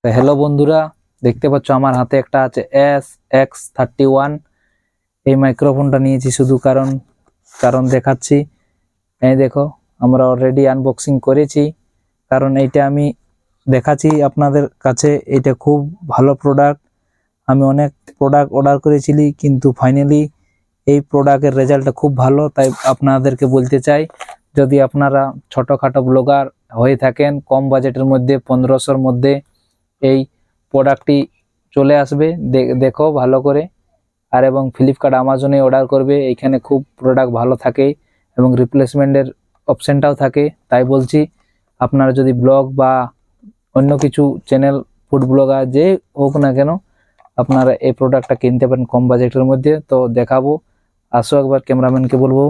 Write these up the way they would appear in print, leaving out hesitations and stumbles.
তো হ্যালো বন্ধুরা, দেখতে পাচ্ছ আমার হাতে একটা আছে SX31। এই মাইক্রোফোনটা নিয়েছি শুধু কারণ দেখাচ্ছি। এই দেখো, আমরা অলরেডি আনবক্সিং করেছি, কারণ এইটা আমি দেখাচ্ছি আপনাদের কাছে। এটা খুব ভালো প্রোডাক্ট। আমি অনেক প্রোডাক্ট অর্ডার করেছিলি, কিন্তু ফাইনালি এই প্রোডাক্টের রেজাল্টটা খুব ভালো। তাই আপনাদেরকে বলতে চাই, যদি আপনারা ছোটোখাটো ব্লগার হয়ে থাকেন, কম বাজেটের মধ্যে 1500-র মধ্যে এই প্রোডাক্টটি চলে আসবে। দেখো ভালো করে, আর এবং ফ্লিপকার্ট আমাজনে অর্ডার করবে। এইখানে খুব প্রোডাক্ট ভালো থাকে এবং রিপ্লেসমেন্টের অপশানটাও থাকে। তাই বলছি, আপনারা যদি ব্লগ বা অন্য কিছু চ্যানেল, ফুড ব্লগার যে হোক না কেন, আপনারা এই প্রোডাক্টটা কিনতে পারেন কম বাজেটের মধ্যে। তো দেখাবো, আসো একবার, ক্যামেরাম্যানকে বলবো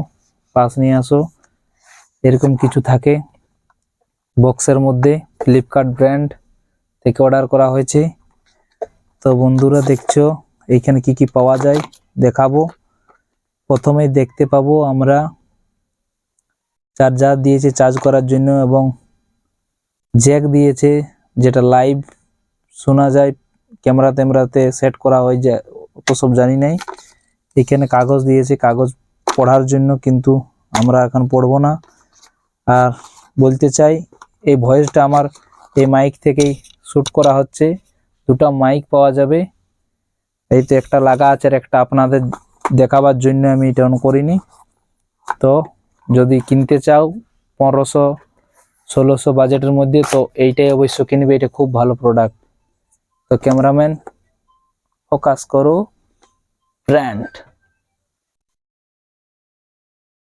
পাশ নিয়ে আসো। এরকম কিছু থাকে বক্সের মধ্যে, ফ্লিপকার্ট ব্র্যান্ড থেকে অর্ডার করা হয়েছে। তো বন্ধুরা দেখছো এইখানে কি কি পাওয়া যায় দেখাবো। প্রথমেই দেখতে পাবো আমরা চার্জার দিয়েছে চার্জ করার জন্য, এবং জ্যাক দিয়েছে যেটা লাইভ শোনা যায়, ক্যামেরাতে সেট করা হয় যে অত সব জানি নাই। এখানে কাগজ দিয়েছে, কাগজ পড়ার জন্য, কিন্তু আমরা এখন পড়বো না। আর বলতে চাই, এই ভয়েসটা আমার এই মাইক থেকেই শ্যুট করা হচ্ছে। দুটো মাইক পাওয়া যাবে, এই তো একটা লাগা আছে, আর একটা আপনাদের দেখাবার জন্য আমি এটা অন করিনি। তো যদি কিনতে চাও 1500-1600 বাজেটের মধ্যে, তো এইটাই অবশ্য কিনবে। এটা খুব ভালো প্রোডাক্ট। তো ক্যামেরাম্যান ফোকাস করো, ব্র্যান্ড।